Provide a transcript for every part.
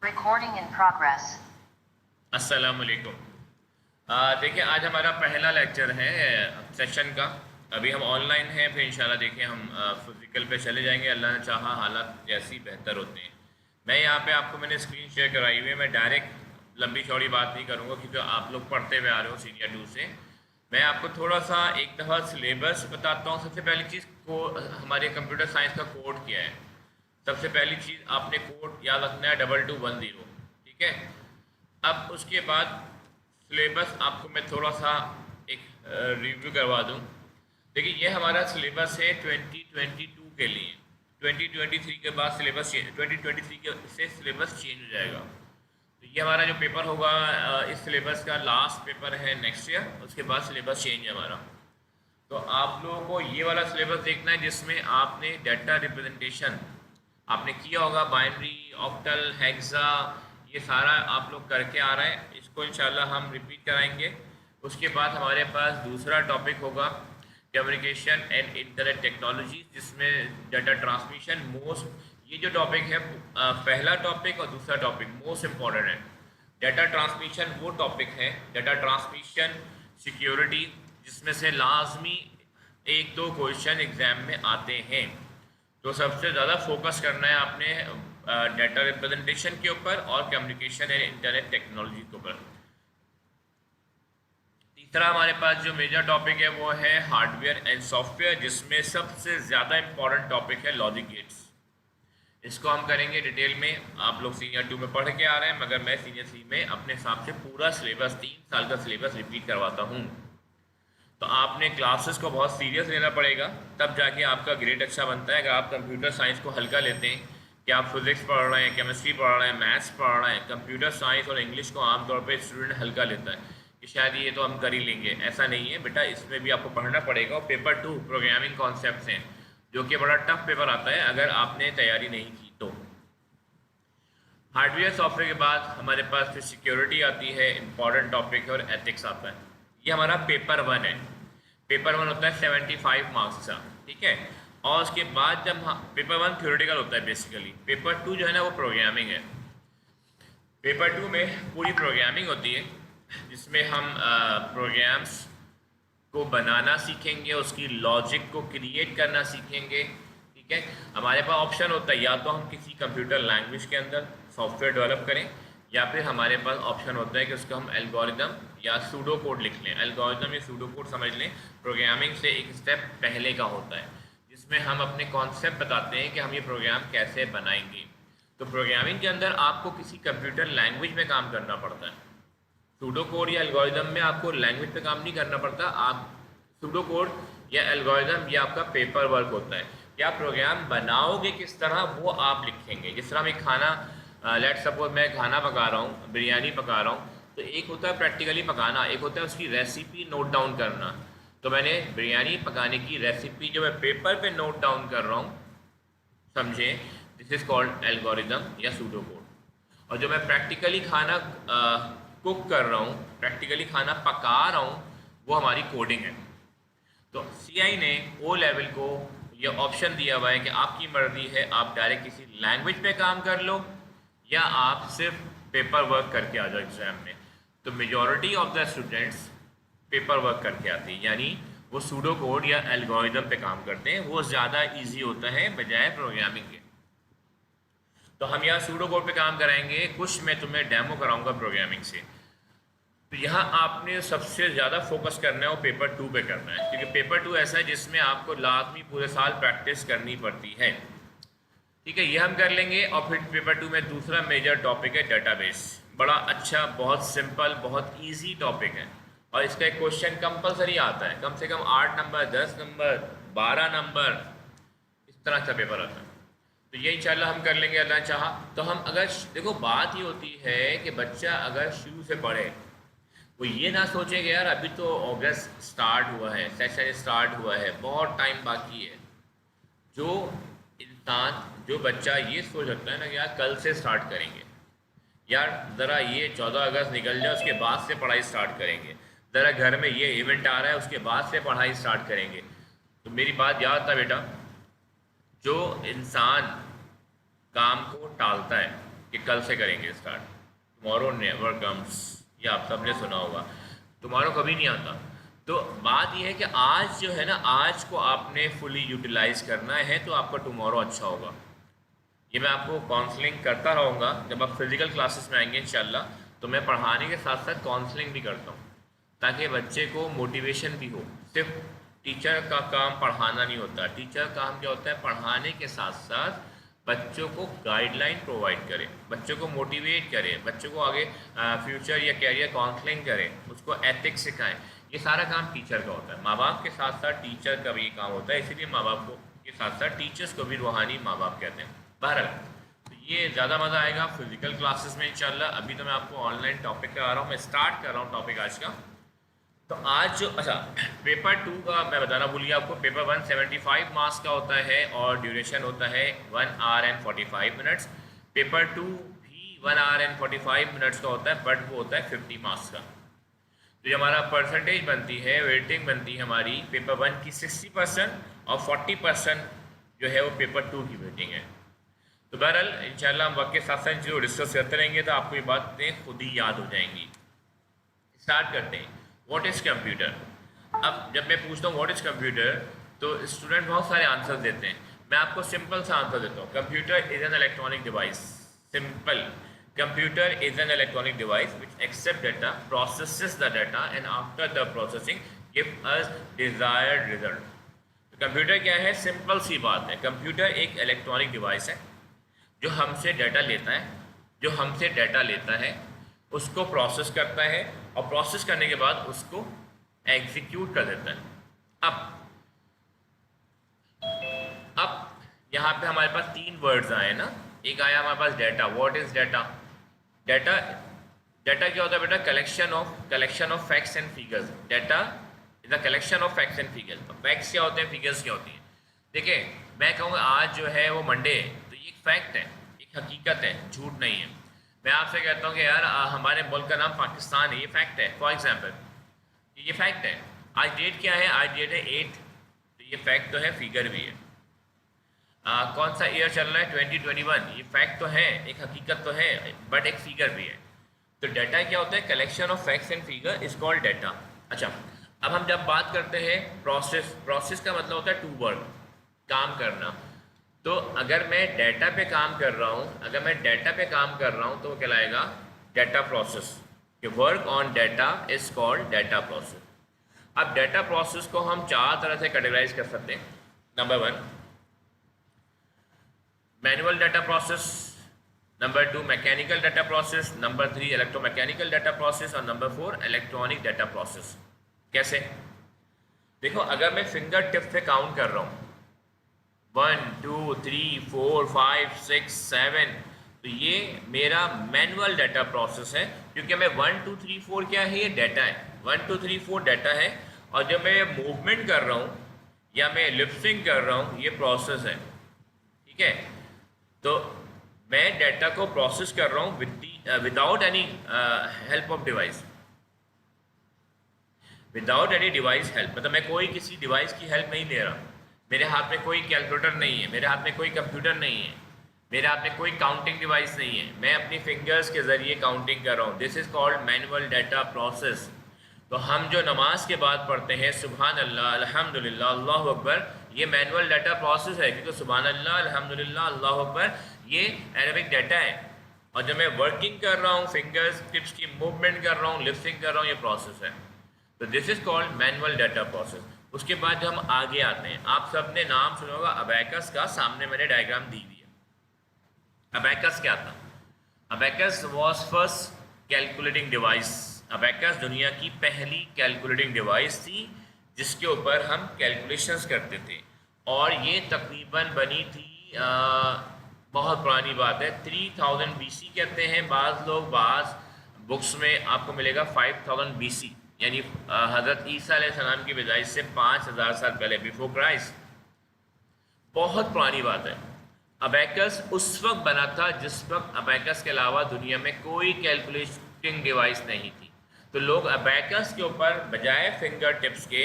Recording in progress. अस्सलाम वालेकुम। देखिए आज हमारा पहला लेक्चर है सेशन का। अभी हम ऑनलाइन हैं, फिर इंशाल्लाह देखिए हम फिज़िकल पे चले जाएंगे, अल्लाह ने चाहा हालात जैसी बेहतर होते हैं। मैं यहाँ पे आपको मैंने स्क्रीन शेयर कराई हुई है। मैं डायरेक्ट लंबी चौड़ी बात नहीं करूँगा क्योंकि आप लोग पढ़ते हुए आ रहे हो सीनियर 2 से। मैं आपको थोड़ा सा एक दफ़ा सिलेबस बताता हूँ। सबसे पहली चीज़ को हमारे कंप्यूटर साइंस का कोड क्या है। सबसे पहली चीज़ आपने कोड याद रखना है 2210, ठीक है। अब उसके बाद सिलेबस आपको मैं थोड़ा सा एक रिव्यू करवा दूं। देखिए ये हमारा सिलेबस है 2022 के लिए। 2023 के बाद सिलेबस 2023 के से सिलेबस चेंज हो जाएगा। तो ये हमारा जो पेपर होगा इस सिलेबस का लास्ट पेपर है नेक्स्ट ईयर। उसके बाद सिलेबस चेंज है हमारा। तो आप लोगों को ये वाला सिलेबस देखना है जिसमें आपने डाटा रिप्रेजेंटेशन आपने किया होगा, बाइनरी, ऑक्टल, हेक्सा, ये सारा आप लोग करके आ रहे हैं। इसको इंशाल्लाह हम रिपीट कराएंगे। उसके बाद हमारे पास दूसरा टॉपिक होगा कम्युनिकेशन एंड इंटरनेट टेक्नोलॉजी, जिसमें डाटा ट्रांसमिशन ये जो टॉपिक है पहला टॉपिक और दूसरा टॉपिक मोस्ट इम्पॉर्टेंट है। डाटा ट्रांसमिशन वो टॉपिक है, डाटा ट्रांसमिशन सिक्योरिटी, जिसमें से लाजमी एक दो क्वेश्चन एग्जाम में आते हैं। तो सबसे ज़्यादा फोकस करना है आपने डाटा रिप्रेजेंटेशन के ऊपर और कम्युनिकेशन एंड इंटरनेट टेक्नोलॉजी के ऊपर। तीसरा हमारे पास जो मेजर टॉपिक है वो है हार्डवेयर एंड सॉफ्टवेयर, जिसमें सबसे ज़्यादा इम्पॉर्टेंट टॉपिक है लॉजिक गेट्स। इसको हम करेंगे डिटेल में। आप लोग सीनियर 2 में पढ़ के आ रहे हैं, मगर मैं सीनियर 3 में अपने हिसाब से पूरा सिलेबस 3 साल का सिलेबस रिपीट करवाता हूँ। तो आपने क्लासेस को बहुत सीरियस लेना पड़ेगा, तब जाके आपका ग्रेड अच्छा बनता है। अगर आप कंप्यूटर साइंस को हल्का लेते हैं कि आप फिज़िक्स पढ़ रहे हैं, केमिस्ट्री पढ़ रहे हैं, मैथ्स पढ़ रहे हैं, कंप्यूटर साइंस और इंग्लिश को आमतौर पे स्टूडेंट हल्का लेता है कि शायद ये तो हम कर ही लेंगे। ऐसा नहीं है बेटा, इसमें भी आपको पढ़ना पड़ेगा। और पेपर 2 प्रोग्रामिंग कॉन्सेप्ट्स हैं, जो कि बड़ा टफ पेपर आता है अगर आपने तैयारी नहीं की तो। हार्डवेयर सॉफ्टवेयर के बाद हमारे पास फिर सिक्योरिटी आती है, इंपॉर्टेंट टॉपिक है, और एथिक्स आता है। ये हमारा पेपर 1 है। पेपर 1 होता है 75 मार्क्स का, ठीक है। और उसके बाद जब पेपर 1 थ्योरेटिकल होता है बेसिकली। पेपर 2 जो है ना वो प्रोग्रामिंग है। पेपर 2 में पूरी प्रोग्रामिंग होती है, जिसमें हम प्रोग्राम्स को बनाना सीखेंगे, उसकी लॉजिक को क्रिएट करना सीखेंगे, ठीक है। हमारे पास ऑप्शन होता है, या तो हम किसी कंप्यूटर लैंग्वेज के अंदर सॉफ्टवेयर डेवलप करें, या फिर हमारे पास ऑप्शन होता है कि उसको हम एल्गोरिदम या सूडो कोड लिख लें। एल्गोरिदम या सूडो कोड समझ लें, प्रोग्रामिंग से एक स्टेप पहले का होता है, जिसमें हम अपने कॉन्सेप्ट बताते हैं कि हम ये प्रोग्राम कैसे बनाएंगे। तो प्रोग्रामिंग के अंदर आपको किसी कंप्यूटर लैंग्वेज में काम करना पड़ता है। सूडो कोड या एल्गोरिदम में आपको लैंग्वेज पे काम नहीं करना पड़ता। आप सूडो कोड या एल्गोरिदम ये आपका पेपर वर्क होता है। क्या प्रोग्राम बनाओगे किस तरह वो आप लिखेंगे। जिस तरह मैं खाना लेट सपोज मैं खाना पका रहा हूँ, बिरयानी पका रहा हूँ, तो एक होता है प्रैक्टिकली पकाना, एक होता है उसकी रेसिपी नोट डाउन करना। तो मैंने बिरयानी पकाने की रेसिपी जो मैं पेपर पे नोट डाउन कर रहा हूँ, समझे, दिस इज़ कॉल्ड एल्गोरिदम या सूडो कोड। और जो मैं प्रैक्टिकली खाना कुक कर रहा हूँ, प्रैक्टिकली खाना पका रहा हूँ, वो हमारी कोडिंग है। तो सीआई ने ओ लेवल को ये ऑप्शन दिया हुआ है कि आपकी मर्जी है, आप डायरेक्ट किसी लैंग्वेज पे काम कर लो या आप सिर्फ पेपर वर्क करके आ जाओ एग्ज़ाम में। तो majority of the students paper work करके आते हैं, यानी वो सूडो कोड या एल्गोरिदम पे काम करते हैं। वो ज़्यादा इजी होता है बजाय प्रोग्रामिंग के। तो हम यहाँ सूडो कोड पे काम कराएंगे, कुछ मैं तुम्हें डेमो कराऊंगा प्रोग्रामिंग से। तो यहाँ आपने सबसे ज़्यादा फोकस करना है वो पेपर 2 पे करना है, क्योंकि पेपर 2 ऐसा है जिसमें आपको लाजमी पूरे साल प्रैक्टिस करनी पड़ती है, ठीक है। ये हम कर लेंगे। और फिर पेपर 2 में दूसरा मेजर टॉपिक है डेटाबेस। बड़ा अच्छा, बहुत सिंपल, बहुत इजी टॉपिक है, और इसका एक क्वेश्चन कंपलसरी आता है, कम से कम 8 नंबर, 10 नंबर, 12 नंबर, इस तरह का पेपर आता है। तो ये इंशाल्लाह हम कर लेंगे अल्लाह चाहा। तो हम अगर देखो, बात ये होती है कि बच्चा अगर शुरू से पढ़े, वो ये ना सोचे कि यार अभी तो अगस्त स्टार्ट हुआ है, सेशन स्टार्ट हुआ है, बहुत टाइम बाकी है। जो इंसान, जो बच्चा ये सोच सकता है ना कि यार कल से स्टार्ट करेंगे, यार ज़रा ये 14 अगस्त निकल जाए उसके बाद से पढ़ाई स्टार्ट करेंगे, ज़रा घर में ये इवेंट आ रहा है उसके बाद से पढ़ाई स्टार्ट करेंगे। तो मेरी बात याद था बेटा, जो इंसान काम को टालता है कि कल से करेंगे स्टार्ट। टुमारो नेवर कम्स, ये आप सबने सुना होगा, टुमारो कभी नहीं आता। तो बात यह है कि आज जो है ना, आज को आपने फुली यूटिलाइज करना है तो आपका टुमारो अच्छा होगा। ये मैं आपको काउंसलिंग करता रहूँगा, जब आप फिज़िकल क्लासेस में आएंगे इंशाल्लाह तो मैं पढ़ाने के साथ साथ काउंसलिंग भी करता हूँ, ताकि बच्चे को मोटिवेशन भी हो। सिर्फ टीचर का काम पढ़ाना नहीं होता, टीचर का काम क्या होता है, पढ़ाने के साथ साथ बच्चों को गाइडलाइन प्रोवाइड करें, बच्चों को मोटिवेट करें, बच्चों को आगे फ्यूचर या कैरियर काउंसलिंग करें, उसको एथिक्स सिखाएं। ये सारा काम टीचर का होता है। माँ बाप के साथ साथ टीचर का भी काम होता है, इसीलिए माँ बाप को के साथ साथ टीचर्स को भी रूहानी माँ बाप कहते हैं। बहरहाल, तो ये ज़्यादा मज़ा आएगा फिजिकल क्लासेस में इंशाल्लाह। अभी तो मैं आपको ऑनलाइन टॉपिक करा रहा हूँ, मैं स्टार्ट कर रहा हूँ टॉपिक आज का। तो आज जो अच्छा पेपर 2 का मैं बताना भूल गया आपको। पेपर 1 75 मार्क्स का होता है और ड्यूरेशन होता है 1 आवर एंड 45 मिनट्स। पेपर 2 भी 1 आवर एंड 45 मिनट्स का होता है, बट वो होता है 50 मार्क्स का। तो ये हमारा परसेंटेज बनती है, वेटिंग बनती है हमारी पेपर 1 की 60% और 40% जो है वो पेपर 2 की वेटिंग है। तो बहरहाल इंशाल्लाह हम वक्त के साथ साथ जो डिस्कस करते रहेंगे तो आपको ये बातें खुद ही याद हो जाएंगी। स्टार्ट करते हैं। What is computer. अब जब मैं पूछता हूँ व्हाट इज़ कंप्यूटर तो स्टूडेंट बहुत सारे आंसर देते हैं। मैं आपको सिंपल सा आंसर देता हूँ। Computer is an electronic device. Simple. Computer is an electronic device which accept data, processes the data and after the processing give us desired result. Computer क्या है, सिंपल सी बात है। कंप्यूटर एक इलेक्ट्रॉनिक डिवाइस है जो हमसे डाटा लेता है, जो हमसे डाटा लेता है, उसको प्रोसेस करता है और प्रोसेस करने के बाद उसको एग्जीक्यूट कर देता है। अब यहाँ पे हमारे पास 3 वर्ड्स आए ना। एक आया हमारे पास data. What is data. Data data क्या होता है बेटा, collection of facts and figures. Data is a collection of facts and figures. तो फैक्ट्स क्या होते हैं, फिगर्स क्या होती हैं। देखिए मैं कहूँगा आज जो है वो मंडे है, तो ये एक फैक्ट है, एक हकीकत है, झूठ नहीं है। मैं आपसे कहता हूँ कि यार हमारे मुल्क का नाम पाकिस्तान है, ये फैक्ट है। फॉर एग्जांपल ये फैक्ट है। आज डेट क्या है, आज डेट है 8, तो ये फैक्ट तो है, फिगर भी है। कौन सा ईयर चल रहा है, 2021, ये फैक्ट तो है, एक हकीकत तो है, बट एक फिगर भी है। तो डाटा क्या होता है, collection of facts and figure is called data. अच्छा, अब हम जब बात करते हैं प्रोसेस का मतलब होता है टू वर्क, काम करना। तो अगर मैं डाटा पे काम कर रहा हूँ, तो वो कहलाएगा data process. Work on data is called data process. अब डाटा प्रोसेस को हम 4 तरह से कैटेगराइज कर सकते हैं। Number 1 manual data process, number 2 mechanical data process, number 3 electromechanical data process और नंबर 4 इलेक्ट्रॉनिक डाटा प्रोसेस। कैसे, देखो अगर मैं फिंगर टिप से काउंट कर रहा हूँ 1 2 3 4 5 6 7, तो ये मेरा मैनुअल डाटा प्रोसेस है, क्योंकि मैं 1 2 3 4 क्या है, ये डाटा है। 1 2 3 4 डाटा है, और जब मैं मूवमेंट कर रहा हूँ या मैं लिफ्टिंग कर रहा हूँ, ये प्रोसेस है। ठीक है, तो मैं डाटा को प्रोसेस कर रहा हूँ without any help of device, without any device help. मतलब मैं कोई किसी डिवाइस की हेल्प नहीं ले रहा। मेरे हाथ में कोई कैलकुलेटर नहीं है, मेरे हाथ में कोई कंप्यूटर नहीं है, मेरे हाथ में कोई काउंटिंग डिवाइस नहीं है, मैं अपनी फिंगर्स के ज़रिए काउंटिंग कर रहा हूँ। This is called manual data process. तो हम जो नमाज के बाद पढ़ते हैं सुबहान अल्लाह, अल्हम्दुलिल्लाह, अल्लाहु अकबर, ये मैनुअल डाटा प्रोसेस है, क्योंकि सुबहान अल्लाह, अल्हम्दुलिल्लाह, अल्लाहु अकबर ये अरबिक डाटा है। और जब मैं वर्किंग कर रहा हूँ, फिंगर्स टिप्स की मूवमेंट कर रहा हूँ, लिफ्टिंग कर रहा हूँ, ये प्रोसेस है। तो this is called manual data process. उसके बाद हम आगे आते हैं, आप सब ने नाम सुना होगा अबैकस का, सामने मैंने डायग्राम दी हुई है। अबैकस क्या था, abacus was first calculating device. Abacus दुनिया की पहली कैलकुलेटिंग डिवाइस थी जिसके ऊपर हम कैलकुलेशंस करते थे, और ये तकरीबन बनी थी बहुत पुरानी बात है, 3000 BC कहते हैं बाज़ लोग, बाज़ बुक्स में आपको मिलेगा 5000 BC, यानी हज़रत ईसा अलैहिस्सलाम की पैदाइश से 5000 साल पहले, बिफोर क्राइस्ट। बहुत पुरानी बात है। अबैकस उस वक्त बना था जिस वक्त अबैकस के अलावा दुनिया में कोई कैलकुलेटिंग डिवाइस नहीं थी। तो लोग अबैकस के ऊपर बजाय फिंगर टिप्स के,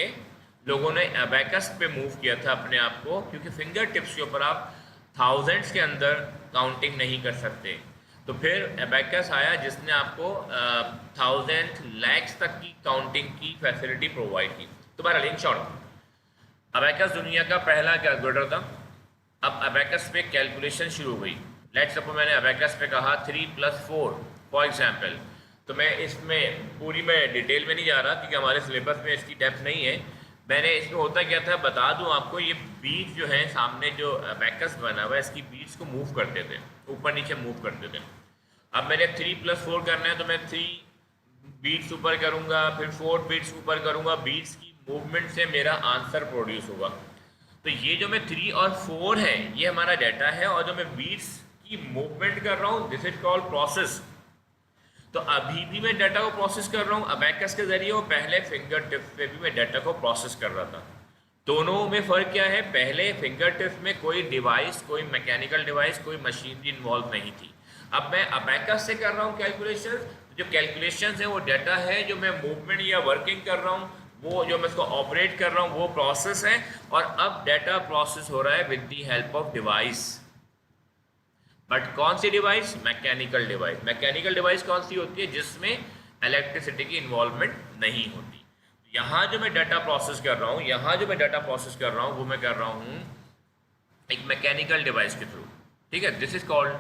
लोगों ने अबैकस पे मूव किया था अपने आप को, क्योंकि फिंगर टिप्स के ऊपर आप थाउजेंड्स के अंदर काउंटिंग नहीं कर सकते। तो फिर अबैकस आया जिसने आपको थाउजेंड लैक्स तक की काउंटिंग की फैसिलिटी प्रोवाइड की। तो बहरहाल इन शॉर्ट अबैकस दुनिया का पहला कैलकुलेटर था। अब अबैकस पे कैलकुलेशन शुरू हो गई। लेट्स सपोज मैंने अबैकस पे कहा 3+4 फॉर एग्जाम्पल, तो मैं इसमें पूरी मैं डिटेल में नहीं जा रहा क्योंकि हमारे सिलेबस में इसकी डेप्थ नहीं है। मैंने इसमें होता क्या था बता दूं आपको, ये बीट्स जो हैं सामने जो अबैकस बना हुआ है इसकी बीट्स को मूव करते थे, ऊपर नीचे मूव करते थे। अब मैंने 3+4 करना है तो मैं 3 बीट्स ऊपर करूँगा, फिर 4 बीट्स ऊपर करूँगा, बीट्स की मूवमेंट से मेरा आंसर प्रोड्यूस होगा। तो ये जो मैं 3 और 4 है ये हमारा डाटा है, और जो मैं बीट्स की मूवमेंट कर रहा हूँ दिस इज कॉल्ड प्रोसेस। तो अभी भी मैं डाटा को प्रोसेस कर रहा हूँ अबैकस के जरिए, और पहले फिंगर टिप्स पे भी मैं डाटा को प्रोसेस कर रहा था। दोनों में फ़र्क क्या है, पहले फिंगर टिप्स में कोई डिवाइस, कोई मैकेनिकल डिवाइस, कोई मशीनरी इन्वॉल्व नहीं थी। अब मैं अबैकस से कर रहा हूँ कैलकुलेशन, जो कैलकुलेशन है वो डाटा है, जो मैं मूवमेंट या वर्किंग कर रहा हूँ वो जो मैं इसको ऑपरेट कर रहा हूँ वो प्रोसेस है। और अब डाटा प्रोसेस हो रहा है with the help of device. But कौन सी device, mechanical device. Mechanical device कौन सी होती है, जिसमें इलेक्ट्रिसिटी की इन्वॉल्वमेंट नहीं होती। यहाँ जो मैं डाटा प्रोसेस कर रहा हूँ, यहाँ जो मैं डाटा प्रोसेस कर रहा हूँ वो मैं कर रहा हूँ एक मैकेनिकल डिवाइस के थ्रू। ठीक है, this is called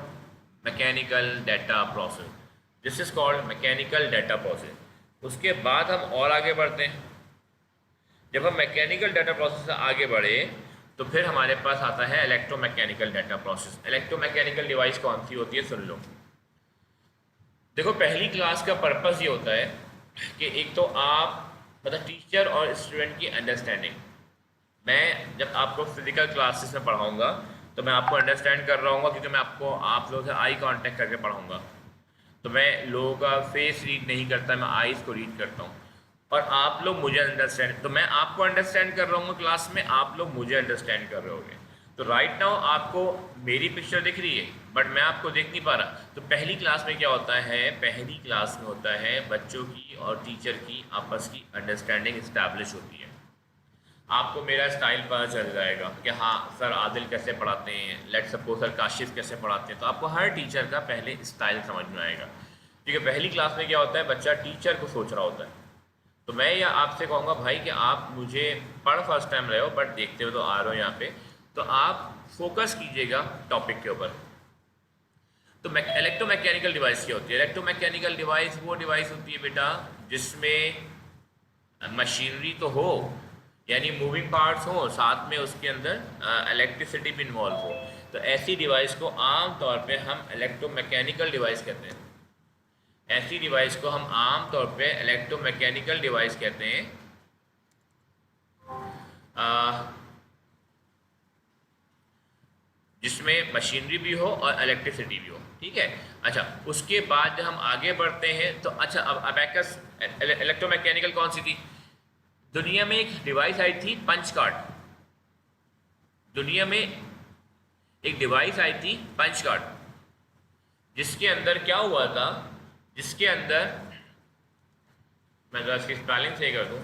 mechanical data process, this is called mechanical data process. उसके बाद हम और आगे बढ़ते हैं। जब हम मैकेनिकल डाटा प्रोसेस से आगे बढ़े तो फिर हमारे पास आता है electromechanical data process. Electromechanical device कौन सी होती है, सुन लो। देखो पहली क्लास का पर्पस ये होता है कि एक तो आप मतलब टीचर और स्टूडेंट की अंडरस्टैंडिंग। मैं जब आपको फिजिकल क्लासेस में पढ़ाऊंगा तो मैं आपको अंडरस्टैंड कर रहा हूँ क्योंकि मैं आपको आप लोगों से आई कांटेक्ट करके पढ़ाऊंगा। तो मैं लोगों का फेस रीड नहीं करता, मैं आईज को रीड करता हूँ, और आप लोग मुझे अंडरस्टैंड, तो मैं आपको अंडरस्टैंड कर रहा हूँ क्लास में, आप लोग मुझे अंडरस्टैंड कर रहे होंगे। तो राइट नाउ आपको मेरी पिक्चर दिख रही है बट मैं आपको देख नहीं पा रहा। तो पहली क्लास में क्या होता है, पहली क्लास में होता है बच्चों की और टीचर की आपस की अंडरस्टैंडिंग इस्टेब्लिश होती है। आपको मेरा स्टाइल पता चल जाएगा कि हाँ सर आदिल कैसे पढ़ाते हैं, लेट सपोज सर काशिफ कैसे पढ़ाते हैं। तो आपको हर टीचर का पहले स्टाइल समझ में आएगा। क्योंकि पहली क्लास में क्या होता है, बच्चा टीचर को सोच रहा होता है। तो मैं या आपसे कहूँगा भाई कि आप मुझे पढ़ फर्स्ट टाइम रहे हो बट देखते हो तो आ रहे हो यहाँ पे, तो आप फोकस कीजिएगा टॉपिक के ऊपर। तो इलेक्ट्रोमैकेनिकल डिवाइस क्या होती है, इलेक्ट्रोमैकेनिकल डिवाइस वो डिवाइस होती है बेटा जिसमें मशीनरी तो हो यानी मूविंग पार्ट्स हो, साथ में उसके अंदर इलेक्ट्रिसिटी भी इन्वॉल्व हो। तो ऐसी डिवाइस को आम तौर पे हम इलेक्ट्रोमैकेनिकल डिवाइस कहते हैं। ऐसी डिवाइस को हम आम तौर पे इलेक्ट्रोमैकेनिकल डिवाइस कहते हैं। जिसमें मशीनरी भी हो और इलेक्ट्रिसिटी भी हो। ठीक है, अच्छा उसके बाद जब हम आगे बढ़ते हैं तो अच्छा अब अबैकस इलेक्ट्रोमैकेनिकल कौन सी थी, दुनिया में एक डिवाइस आई थी पंच कार्ड। दुनिया में एक डिवाइस आई थी पंच कार्ड, जिसके अंदर क्या हुआ था, जिसके अंदर मैं जरा इसकी स्पेलिंग सही कर दूं,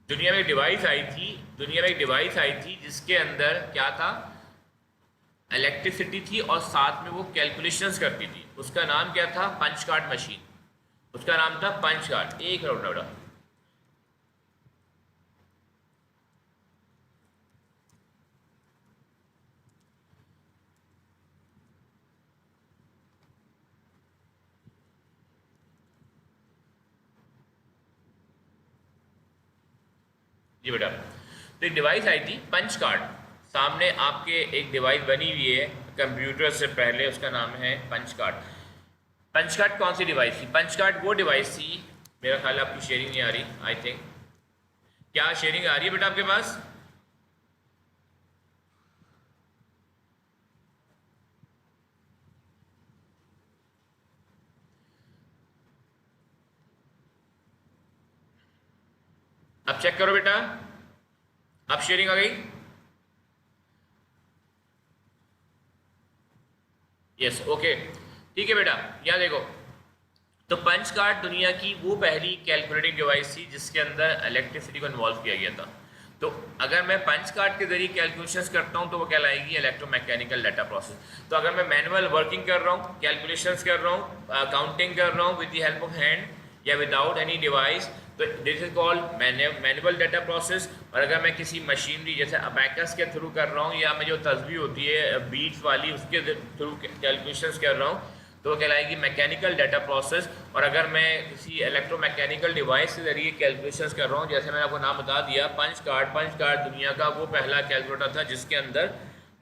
दुनिया में एक डिवाइस आई थी, दुनिया में एक डिवाइस आई थी जिसके अंदर क्या था, इलेक्ट्रिसिटी थी और साथ में वो कैलकुलेशंस करती थी। उसका नाम क्या था, पंच कार्ड मशीन। उसका नाम था पंच कार्ड। एक मिनट जी बेटा, तो एक डिवाइस आई थी पंच कार्ड। सामने आपके एक डिवाइस बनी हुई है कंप्यूटर से पहले, उसका नाम है पंच कार्ड। पंच कार्ड कौन सी डिवाइस थी, पंच कार्ड वो डिवाइस थी, मेरा ख्याल आपकी शेयरिंग नहीं आ रही, आई थिंक। क्या शेयरिंग आ रही है बेटा आपके पास? अब चेक करो बेटा, अब शेयरिंग आ गई? यस, ओके ठीक है बेटा। यहाँ देखो तो पंच कार्ड दुनिया की वो पहली कैलकुलेटिंग डिवाइस थी जिसके अंदर इलेक्ट्रिसिटी को इन्वॉल्व किया गया था। तो अगर मैं पंच कार्ड के जरिए कैलकुलेशंस करता हूँ तो वो कहलाएगी इलेक्ट्रोमैकेनिकल डाटा प्रोसेस। तो अगर मैं मैनुअल वर्किंग कर रहा हूँ, कैलकुलेशंस कर रहा हूँ, काउंटिंग कर रहा हूँ with the help of hand या विदाउट एनी डिवाइस, तो this is called manual data process. और अगर मैं किसी मशीनरी जैसे अबैकस के थ्रू कर रहा हूँ या मैं जो तस्वीर होती है बीट्स वाली उसके थ्रू कैलकुलेशंस कर रहा हूँ तो वो कहलाएगी मैकेनिकल डाटा प्रोसेस। और अगर मैं किसी इलेक्ट्रोमैकेनिकल डिवाइस के जरिए कैलकुलेशंस कर रहा हूँ, जैसे मैंने आपको नाम बता दिया पंच कार्ड दुनिया का वो पहला कैलकुलेटर था जिसके अंदर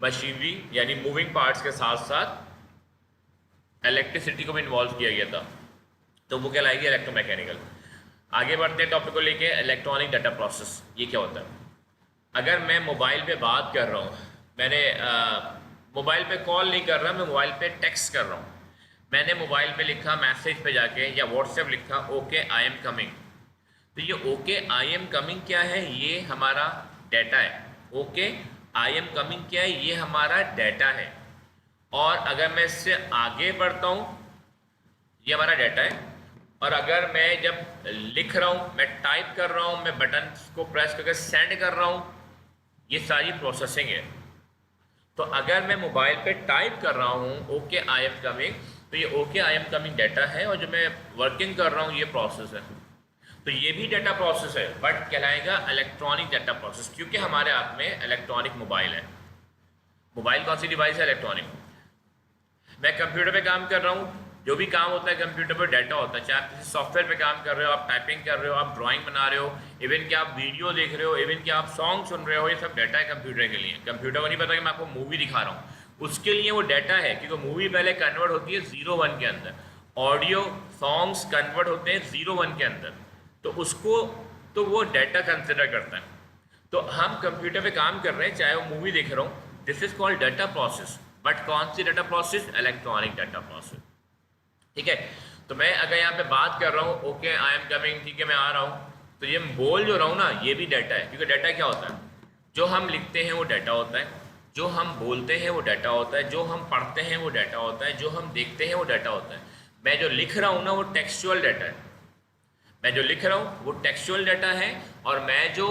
मशीनरी यानी मूविंग पार्ट्स के साथ साथ इलेक्ट्रिसिटी को भी इन्वॉल्व किया गया था, तो वो कहलाएगी इलेक्ट्रोमैकेनिकल। आगे बढ़ते हैं टॉपिक को लेके, इलेक्ट्रॉनिक डाटा प्रोसेस ये क्या होता है। अगर मैं मोबाइल पे बात कर रहा हूँ, मैंने मोबाइल पे कॉल नहीं कर रहा, मैं मोबाइल पे टेक्स्ट कर रहा हूँ, मैंने मोबाइल पे लिखा मैसेज पे जाके या व्हाट्सएप लिखा ओके आई एम कमिंग, तो ये ओके आई एम कमिंग क्या है, ये हमारा डाटा है। ओके आई एम कमिंग क्या है, ये हमारा डाटा है। और अगर मैं इससे आगे बढ़ता हूँ, ये हमारा डाटा है। और अगर मैं जब लिख रहा हूँ, मैं टाइप कर रहा हूँ, मैं बटन को प्रेस करके सेंड कर रहा हूँ, ये सारी प्रोसेसिंग है। तो अगर मैं मोबाइल पे टाइप कर रहा हूँ ओके आई एम कमिंग, तो ये okay I am coming data है, और जो मैं वर्किंग कर रहा हूँ ये प्रोसेस है। तो ये भी डाटा प्रोसेस है बट कहलाएगा इलेक्ट्रॉनिक डाटा प्रोसेस, क्योंकि हमारे हाथ में इलेक्ट्रॉनिक मोबाइल है। मोबाइल कौन सी डिवाइस है, इलेक्ट्रॉनिक। मैं कंप्यूटर पे काम कर रहा हूँ, जो भी काम होता है कंप्यूटर पर डाटा होता है, चाहे आप किसी सॉफ्टवेयर पे काम कर रहे हो, आप टाइपिंग कर रहे हो, आप ड्राइंग बना रहे हो, इवन कि आप वीडियो देख रहे हो, इवन कि आप सॉन्ग सुन रहे हो, ये सब डाटा है कंप्यूटर के लिए। कंप्यूटर को नहीं पता कि मैं आपको मूवी दिखा रहा हूँ, उसके लिए वो डाटा है, क्योंकि मूवी पहले कन्वर्ट होती है 0-1 के अंदर, ऑडियो सॉन्ग्स कन्वर्ट होते हैं 0-1 के अंदर, तो उसको तो वो डाटा कंसिडर करता है। तो हम कंप्यूटर पे काम कर रहे हैं, चाहे वो मूवी देख रहा हूँ, this is called data process. But कौन सी data process, electronic data process, ठीक है। तो मैं अगर यहाँ पे बात कर रहा हूँ ओके आई एम कमिंग, ठीक है मैं आ रहा हूँ, तो ये बोल जो रहा हूँ ना, ये भी डाटा है। क्योंकि डाटा क्या होता है, जो हम लिखते हैं वो डाटा होता है, जो हम बोलते हैं वो डाटा होता है, जो हम पढ़ते हैं वो डाटा होता है, जो हम देखते हैं वो डाटा होता है। मैं जो लिख रहा हूँ ना वो टेक्सचुअल डाटा है, मैं जो लिख रहा हूँ वो टेक्सचुअल डाटा है, और मैं जो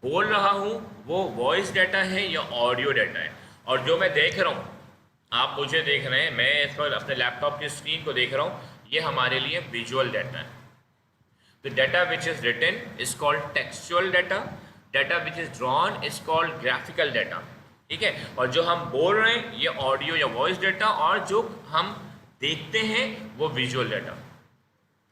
बोल रहा हूँ वो वॉइस डाटा है या ऑडियो डाटा है। और जो मैं देख रहा हूँ, आप मुझे देख रहे हैं, मैं इस पर अपने लैपटॉप की स्क्रीन को देख रहा हूँ, ये हमारे लिए विजुअल डाटा है। तो data which is written is called textual data, data which is drawn is called graphical data, ठीक है। और जो हम बोल रहे हैं ये ऑडियो या वॉइस डाटा, और जो हम देखते हैं वो विजुअल डाटा,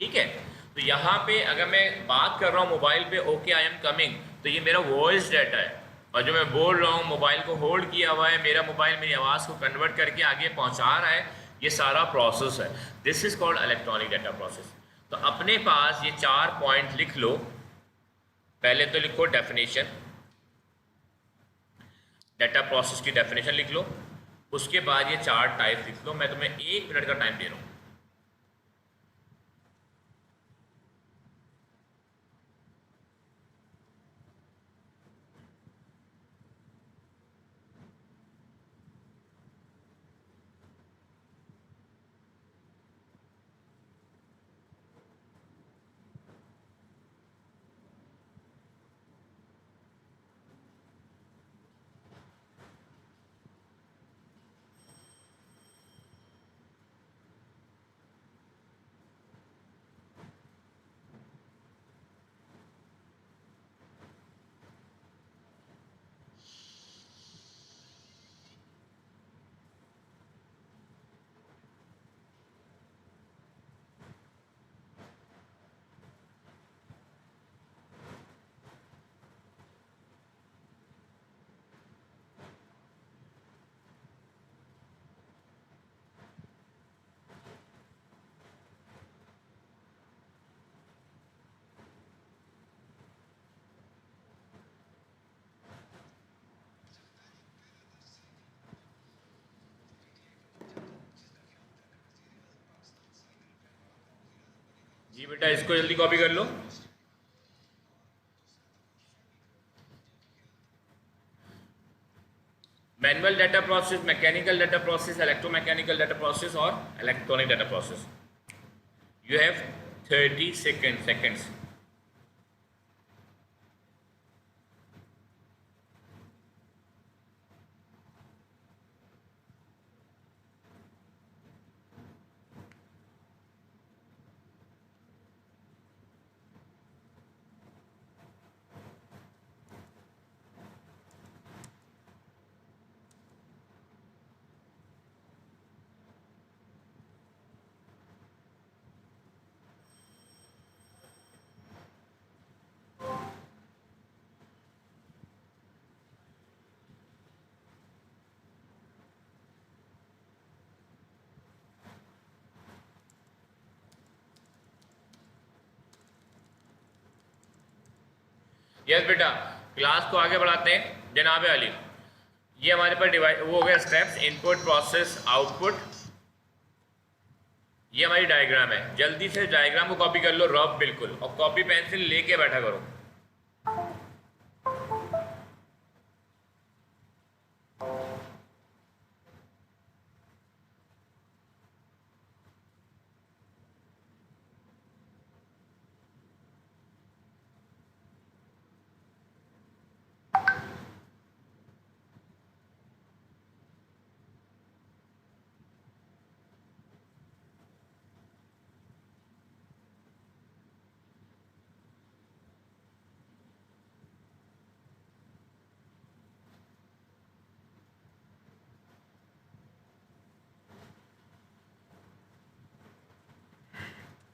ठीक है। तो यहाँ पे अगर मैं बात कर रहा हूँ मोबाइल पे ओके आई एम कमिंग, तो ये मेरा वॉइस डाटा है, और जो मैं बोल रहा हूँ मोबाइल को होल्ड किया हुआ है, मेरा मोबाइल मेरी आवाज़ को कन्वर्ट करके आगे पहुँचा रहा है, ये सारा प्रोसेस है। This is called electronic data process. तो अपने पास ये 4 पॉइंट लिख लो। पहले तो लिखो डेफिनेशन, डाटा प्रोसेस की डेफिनेशन लिख लो, उसके बाद ये 4 टाइप लिख लो। मैं तुम्हें 1 मिनट का टाइम दे रहा हूँ। जी बेटा, इसको जल्दी कॉपी कर लो। Manual data process, mechanical data process, electromechanical data process और electronic data process. You have 30 seconds. Yes बेटा, क्लास को आगे बढ़ाते हैं जनाब अली। ये हमारे पास डिवाइड वो हो गया स्टेप्स, इनपुट, प्रोसेस, आउटपुट। ये हमारी डायग्राम है। जल्दी से डायग्राम को कॉपी कर लो रफ बिल्कुल, और कॉपी पेंसिल लेके बैठा करो।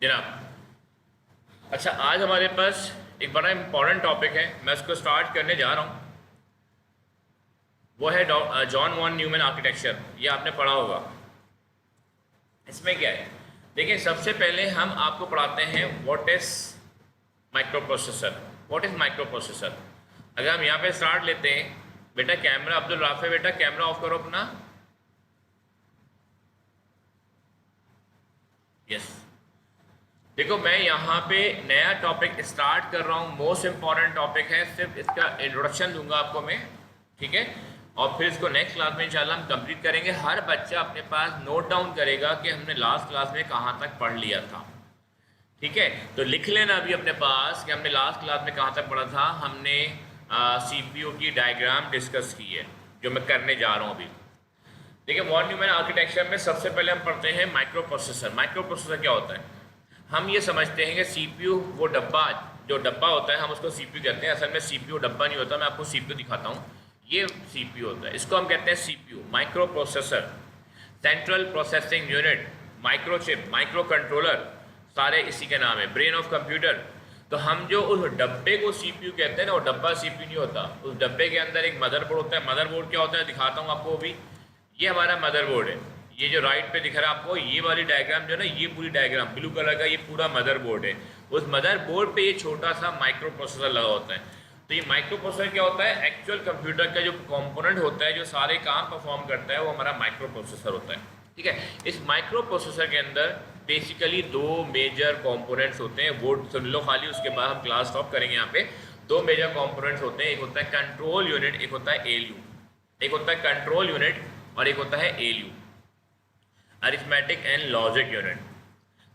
जनाब अच्छा, आज हमारे पास एक बड़ा इंपॉर्टेंट टॉपिक है, मैं उसको स्टार्ट करने जा रहा हूँ। वो है जॉन वॉन न्यूमैन आर्किटेक्चर। ये आपने पढ़ा होगा। इसमें क्या है देखिए, सबसे पहले हम आपको पढ़ाते हैं what is micro processor. What is micro processor. अगर हम यहाँ पे स्टार्ट लेते हैं, बेटा कैमरा, अब्दुल राफे बेटा कैमरा ऑफ करो अपना। यस, देखो मैं यहाँ पे नया टॉपिक स्टार्ट कर रहा हूँ। मोस्ट इम्पॉर्टेंट टॉपिक है, सिर्फ इसका इंट्रोडक्शन दूंगा आपको मैं, ठीक है। और फिर इसको नेक्स्ट क्लास में इंशाल्लाह हम कंप्लीट करेंगे। हर बच्चा अपने पास नोट डाउन करेगा कि हमने लास्ट क्लास में कहाँ तक पढ़ लिया था, ठीक है। तो लिख लेना अभी अपने पास कि हमने लास्ट क्लास में कहाँ तक पढ़ा था। हमने CPU की डायग्राम डिस्कस की है, जो मैं करने जा रहा हूँ अभी। देखिए वॉन न्यूमैन आर्किटेक्चर में सबसे पहले हम पढ़ते हैं माइक्रो प्रोसेसर। माइक्रो प्रोसेसर क्या होता है? हम ये समझते हैं कि CPU वो डब्बा, जो डब्बा होता है हम उसको CPU कहते हैं। असल में CPU डब्बा नहीं होता, मैं आपको CPU दिखाता हूँ। ये CPU होता है, इसको हम कहते हैं CPU, micro processor, central processing unit, microchip, micro controller, सारे इसी के नाम है, ब्रेन ऑफ कंप्यूटर। तो हम जो उस डब्बे को CPU कहते हैं ना, वो डब्बा CPU नहीं होता। उस डब्बे के अंदर एक मदरबोर्ड होता है। मदरबोर्ड क्या होता है दिखाता हूँ आपको अभी। ये हमारा मदरबोर्ड है। ये जो राइट पे दिख रहा है आपको, ये वाली डायग्राम जो है ना, ये पूरी डायग्राम ब्लू कलर का, ये पूरा मदरबोर्ड है। उस मदरबोर्ड पे ये छोटा सा माइक्रो प्रोसेसर लगा होता है। तो ये माइक्रो प्रोसेसर क्या होता है? एक्चुअल कंप्यूटर का जो कंपोनेंट होता है, जो सारे काम परफॉर्म करता है, वो हमारा माइक्रो प्रोसेसर होता है, ठीक है। इस माइक्रो प्रोसेसर के अंदर बेसिकली दो मेजर कंपोनेंट्स होते हैं। वो सुन लो खाली, उसके बाद हम क्लास स्टॉप करेंगे। यहाँ पे दो मेजर कंपोनेंट्स होते हैं, एक होता है कंट्रोल यूनिट, एक होता है ALU। एक होता है कंट्रोल यूनिट और एक होता है ALU, arithmetic and logic unit.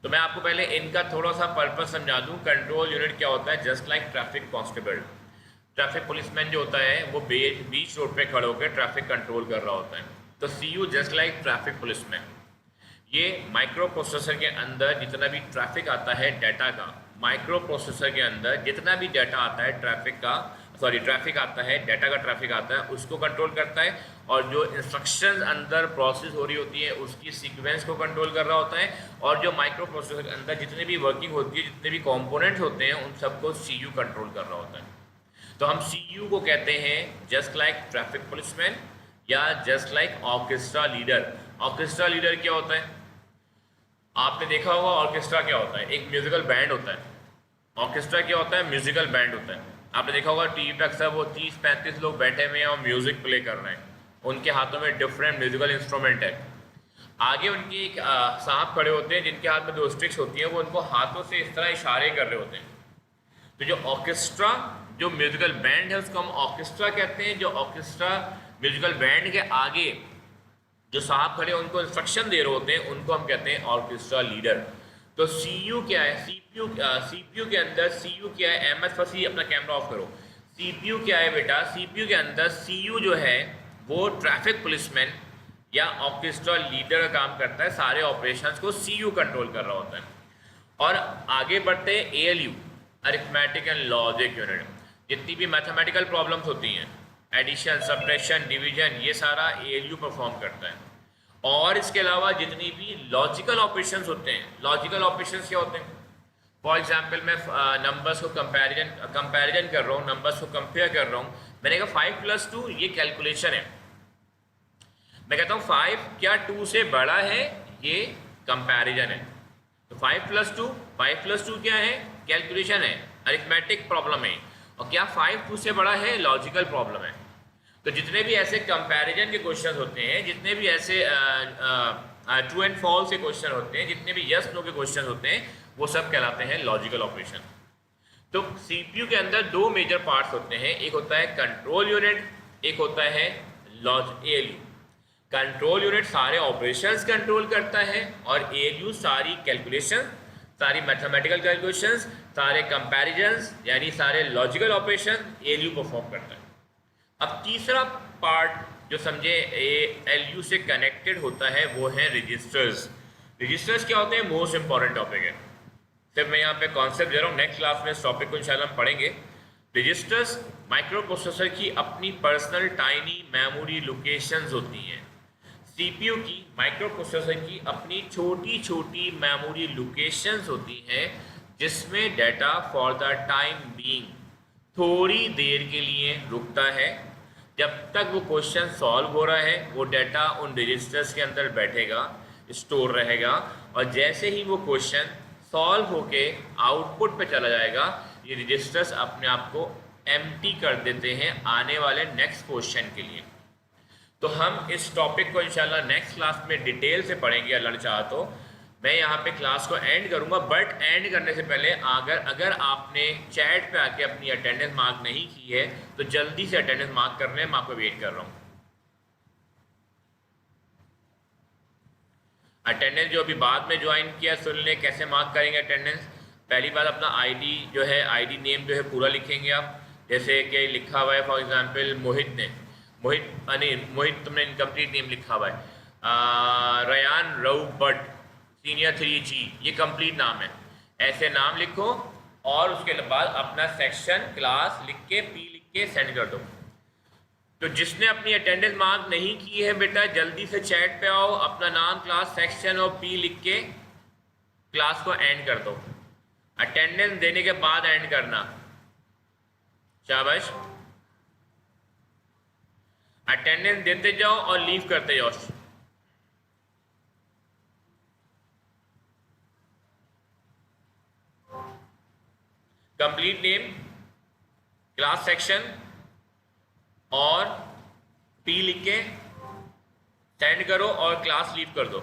तो मैं आपको पहले इनका थोड़ा सा पर्पस समझा दूं। कंट्रोल यूनिट क्या होता है? Just like traffic constable, traffic policeman जो होता है वो बीच रोड पे खड़े होकर ट्रैफिक कंट्रोल कर रहा होता है। तो CU just like traffic policeman. ये माइक्रो प्रोसेसर के अंदर जितना भी ट्रैफिक आता है डाटा का, माइक्रो प्रोसेसर के अंदर जितना भी डाटा आता है ट्रैफिक आता है, डाटा का ट्रैफिक आता है, उसको कंट्रोल करता है। और जो इंस्ट्रक्शंस अंदर प्रोसेस हो रही होती है, उसकी सीक्वेंस को कंट्रोल कर रहा होता है। और जो माइक्रो प्रोसेसर के अंदर जितनी भी वर्किंग होती है, जितने भी कंपोनेंट्स होते हैं, उन सबको CU कंट्रोल कर रहा होता है। तो हम CU को कहते हैं जस्ट लाइक ट्रैफिक पुलिसमैन या just like orchestra leader. Orchestra leader क्या होता है? आपने देखा होगा ऑर्केस्ट्रा क्या होता है? एक म्यूजिकल बैंड होता है। ऑर्केस्ट्रा क्या होता है? म्यूजिकल बैंड होता है। आपने देखा होगा टीवी पे अक्सर वो 30-35 लोग बैठे हुए हैं और म्यूजिक प्ले कर रहे हैं। उनके हाथों में डिफरेंट म्यूजिकल इंस्ट्रूमेंट है। आगे उनकी एक सांप खड़े होते हैं जिनके हाथ में 2 स्टिक्स होती हैं, वो उनको हाथों से इस तरह इशारे कर रहे होते हैं। तो जो ऑर्केस्ट्रा, जो म्यूजिकल बैंड है, उसको हम ऑर्केस्ट्रा कहते हैं। जो ऑर्केस्ट्रा म्यूजिकल बैंड के आगे जो साहब खड़े उनको इंस्ट्रक्शन दे रहे होते हैं, उनको हम कहते हैं ऑर्केस्ट्रा लीडर। तो सी यू क्या है, सीपीयू के अंदर सी यू क्या है, एम एस फसी अपना कैमरा ऑफ करो। सीपीयू क्या है बेटा, सीपीयू के अंदर सी यू जो है वो ट्रैफिक पुलिसमैन या ऑर्केस्ट्रा लीडर का काम करता है, सारे ऑपरेशंस को सी यू कंट्रोल कर रहा होता है। और आगे बढ़ते हैं A L U, arithmetic and logic unit. जितनी भी मैथमेटिकल प्रॉब्लम्स होती हैं, एडिशन, सब्ट्रैक्शन, डिवीजन, ये सारा ए एल यू परफॉर्म करता है। और इसके अलावा जितनी भी लॉजिकल ऑपरेशंस होते हैं, लॉजिकल ऑपरेशंस क्या होते हैं, फॉर एग्जाम्पल मैं नंबर्स को कंपैरिजन कर रहा हूँ, नंबर्स को कंपेयर कर रहा हूँ। मैंने कहा 5+2 ये कैलकुलेशन है, मैं कहता हूँ 5 क्या 2 से बड़ा है, ये कंपैरिजन है। तो 5+2 क्या है, कैलकुलेशन है, अरिथमेटिक प्रॉब्लम है। और क्या 5 2 से बड़ा है, लॉजिकल प्रॉब्लम है। तो जितने भी ऐसे कंपैरिजन के क्वेश्चन होते हैं, जितने भी ऐसे ट्रू एंड फॉल्स के क्वेश्चन होते हैं, जितने भी यस नो के क्वेश्चन होते हैं, वो सब कहलाते हैं लॉजिकल ऑपरेशन। तो सीपीयू के अंदर दो मेजर पार्ट्स होते हैं, एक होता है कंट्रोल यूनिट, एक होता है एएलयू। कंट्रोल यूनिट सारे ऑपरेशंस कंट्रोल करता है और एएलयू सारी कैलकुलेशन, सारी मैथमेटिकल कैलकुलेशंस, सारे कंपैरिजंस यानी सारे लॉजिकल ऑपरेशन एएलयू परफॉर्म करता है। अब तीसरा पार्ट जो समझे एएलयू से कनेक्टेड होता है वो है रजिस्टर्स। रजिस्टर्स क्या होते हैं, मोस्ट इंपॉर्टेंट टॉपिक है। सिर्फ मैं यहाँ पे कॉन्सेप्ट दे रहा हूँ, नेक्स्ट क्लास में इस टॉपिक को इंशाल्लाह हम पढ़ेंगे। रजिस्टर्स माइक्रो प्रोसेसर की अपनी पर्सनल टाइनी मेमोरी लोकेशंस होती हैं। सीपीयू की, माइक्रो प्रोसेसर की अपनी छोटी छोटी मेमोरी लोकेशंस होती हैं, जिसमें data for the time being थोड़ी देर के लिए रुकता है। जब तक वो क्वेश्चन सॉल्व हो रहा है, वो डाटा उन रजिस्टर्स के अंदर बैठेगा, स्टोर रहेगा, और जैसे ही वो क्वेश्चन सॉल्व होके आउटपुट पे चला जाएगा, ये रजिस्टर्स अपने आप को एम्प्टी कर देते हैं आने वाले नेक्स्ट क्वेश्चन के लिए। तो हम इस टॉपिक को इंशाल्लाह नेक्स्ट क्लास में डिटेल से पढ़ेंगे, अल्लाह चाहा तो। मैं यहाँ पे क्लास को एंड करूँगा, बट एंड करने से पहले अगर आपने चैट पे आके अपनी अटेंडेंस मार्क नहीं की है तो जल्दी से अटेंडेंस मार्क कर लें, मैं आपको वेट कर रहा हूँ। अटेंडेंस जो अभी बाद में ज्वाइन किया, सुन लें कैसे मार्क करेंगे अटेंडेंस। पहली बात, अपना आईडी जो है, आईडी नेम जो है पूरा लिखेंगे आप। जैसे कि लिखा हुआ है फॉर एग्जांपल मोहित तुमने इनकम्प्लीट नेम लिखा हुआ है, Ryan Reu but senior 3G, ये कंप्लीट नाम है। ऐसे नाम लिखो और उसके बाद अपना सेक्शन क्लास लिख के सेंड कर दो। तो जिसने अपनी अटेंडेंस मार्क नहीं की है बेटा, जल्दी से चैट पे आओ, अपना नाम, क्लास, सेक्शन और पी लिख के क्लास को एंड कर दो। अटेंडेंस देने के बाद एंड करना, शाबाश। अटेंडेंस देते जाओ और लीव करते जाओ। कंप्लीट नेम, क्लास, सेक्शन और पी लिख के सेंड करो और क्लास लीव कर दो।